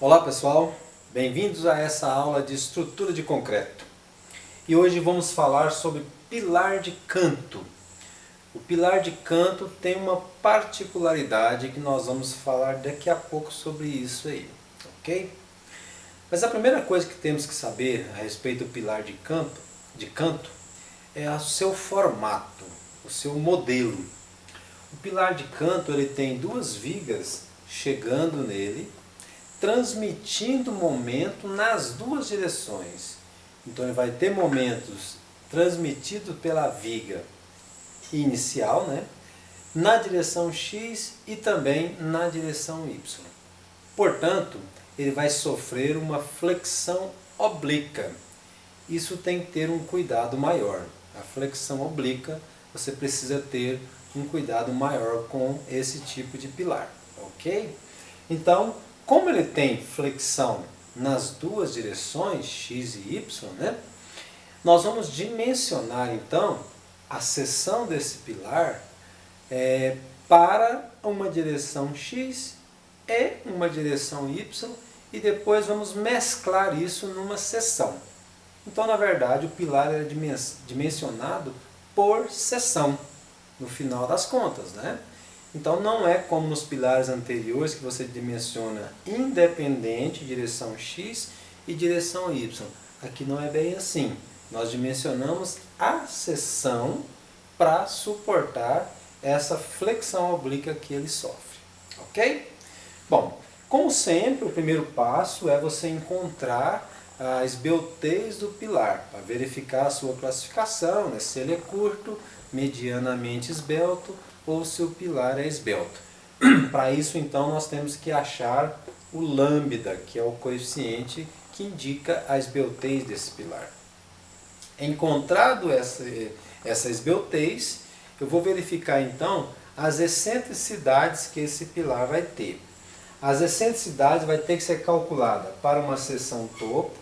Olá pessoal, bem-vindos a essa aula de estrutura de concreto. E hoje vamos falar sobre pilar de canto. O pilar de canto tem uma particularidade que nós vamos falar daqui a pouco sobre isso aí, ok? Mas a primeira coisa que temos que saber a respeito do pilar de canto é o seu formato, o seu modelo. O pilar de canto ele tem duas vigas chegando nele, transmitindo momento nas duas direções. Então ele vai ter momentos transmitidos pela viga inicial, né, na direção X e também na direção Y. Portanto, ele vai sofrer uma flexão oblíqua. Isso tem que ter um cuidado maior. A flexão oblíqua, você precisa ter um cuidado maior com esse tipo de pilar, ok? Então, como ele tem flexão nas duas direções, X e Y, né, nós vamos dimensionar então a seção desse pilar para uma direção X e uma direção Y e depois vamos mesclar isso numa seção. Então, na verdade, o pilar é dimensionado por seção, no final das contas, né? Então não é como nos pilares anteriores que você dimensiona independente direção X e direção Y. Aqui não é bem assim. Nós dimensionamos a seção para suportar essa flexão oblíqua que ele sofre. Ok? Bom, como sempre, o primeiro passo é você encontrar a esbeltez do pilar, para verificar a sua classificação, né? Se ele é curto, medianamente esbelto, ou se o pilar é esbelto. Para isso, então, nós temos que achar o lambda, que é o coeficiente que indica a esbeltez desse pilar. Encontrado essa esbeltez, eu vou verificar, então, as excentricidades que esse pilar vai ter. As excentricidades vai ter que ser calculada para uma seção topo,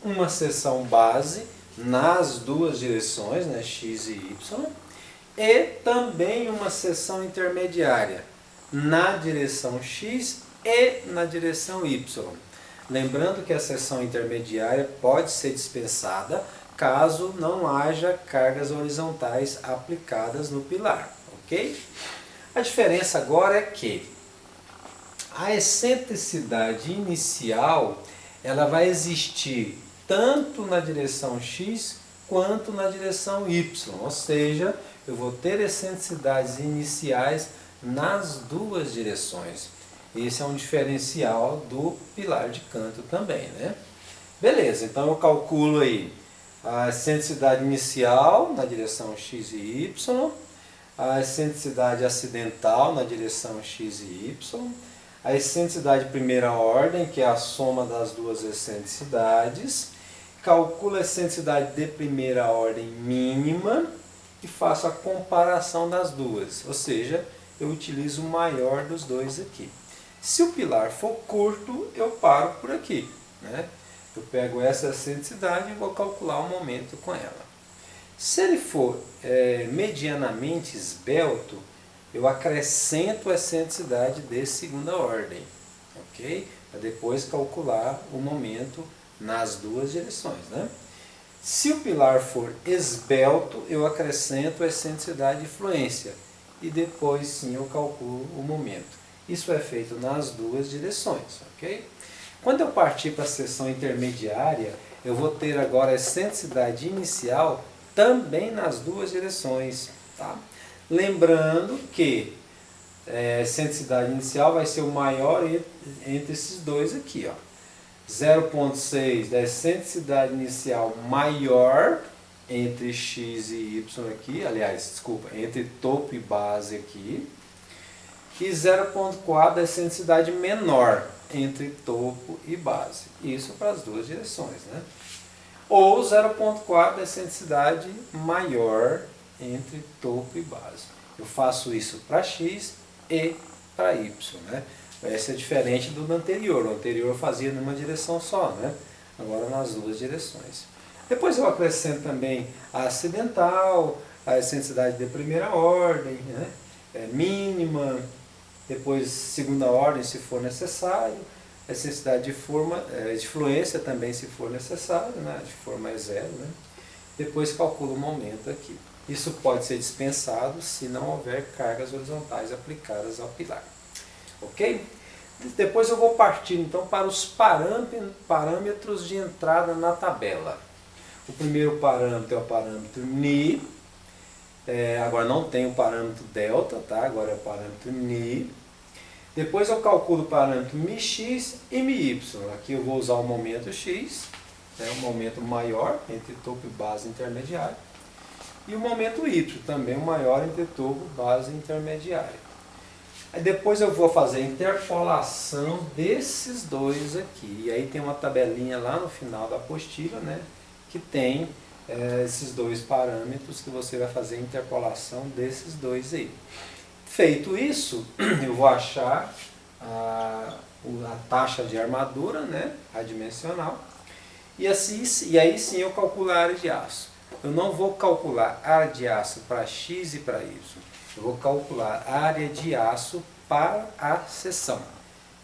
uma seção base, nas duas direções, né, X e Y, e também uma seção intermediária na direção X e na direção Y. Lembrando que a seção intermediária pode ser dispensada caso não haja cargas horizontais aplicadas no pilar, ok? A diferença agora é que a excentricidade inicial ela vai existir tanto na direção X quanto na direção Y, ou seja, eu vou ter excentricidades iniciais nas duas direções. Esse é um diferencial do pilar de canto também, né? Beleza, então eu calculo aí a excentricidade inicial na direção X e Y, a excentricidade acidental na direção X e Y, a excentricidade de primeira ordem, que é a soma das duas excentricidades, calculo a excentricidade de primeira ordem mínima e faço a comparação das duas, ou seja, eu utilizo o maior dos dois aqui. Se o pilar for curto, eu paro por aqui, né? Eu pego essa excentricidade e vou calcular o momento com ela. Se ele for medianamente esbelto, eu acrescento a excentricidade de segunda ordem, ok? Para depois calcular o momento nas duas direções, né? Se o pilar for esbelto, eu acrescento a excentricidade de fluência e depois sim eu calculo o momento. Isso é feito nas duas direções, ok? Quando eu partir para a seção intermediária, eu vou ter agora a excentricidade inicial também nas duas direções, tá? Lembrando que a excentricidade inicial vai ser o maior entre esses dois aqui, ó. 0,6 da excentricidade inicial maior entre X e Y aqui, aliás, desculpa, entre topo e base aqui, e 0,4 da excentricidade menor entre topo e base. Isso para as duas direções, né? Ou 0,4 da excentricidade maior entre topo e base. Eu faço isso para X e para Y, né? Esse é diferente do anterior. O anterior eu fazia numa direção só, né? Agora nas duas direções. Depois eu acrescento também a acidental, a excentricidade de primeira ordem, né? Mínima, depois segunda ordem se for necessário, A necessidade de fluência também, se for necessário, né? De forma é zero, né? Depois calcula o momento aqui. Isso pode ser dispensado se não houver cargas horizontais aplicadas ao pilar. Ok? Depois eu vou partir então para os parâmetros de entrada na tabela. O primeiro parâmetro é o parâmetro ni. Agora não tem o parâmetro delta, tá? Agora é o parâmetro ni. Depois eu calculo o parâmetro μx e μy. Aqui eu vou usar o momento x, né? O momento maior entre topo e base intermediária. E o momento y, também o maior entre topo e base intermediária. Aí depois eu vou fazer a interpolação desses dois aqui. E aí tem uma tabelinha lá no final da apostila, né? Que tem esses dois parâmetros que você vai fazer a interpolação desses dois aí. Feito isso, eu vou achar a taxa de armadura, né, adimensional, e aí sim eu calculo a área de aço. Eu não vou calcular a área de aço para x e para y, eu vou calcular a área de aço para a seção.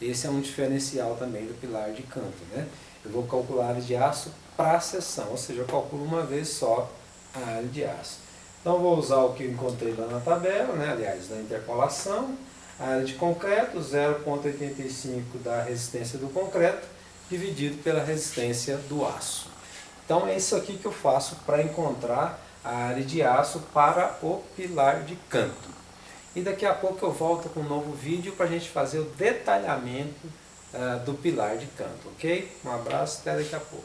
Esse é um diferencial também do pilar de canto, né? Eu vou calcular a área de aço para a seção, ou seja, eu calculo uma vez só a área de aço. Então vou usar o que eu encontrei lá na tabela, né? Aliás, da interpolação, a área de concreto, 0,85 da resistência do concreto, dividido pela resistência do aço. Então é isso aqui que eu faço para encontrar a área de aço para o pilar de canto. E daqui a pouco eu volto com um novo vídeo para a gente fazer o detalhamento do pilar de canto, ok? Um abraço, até daqui a pouco.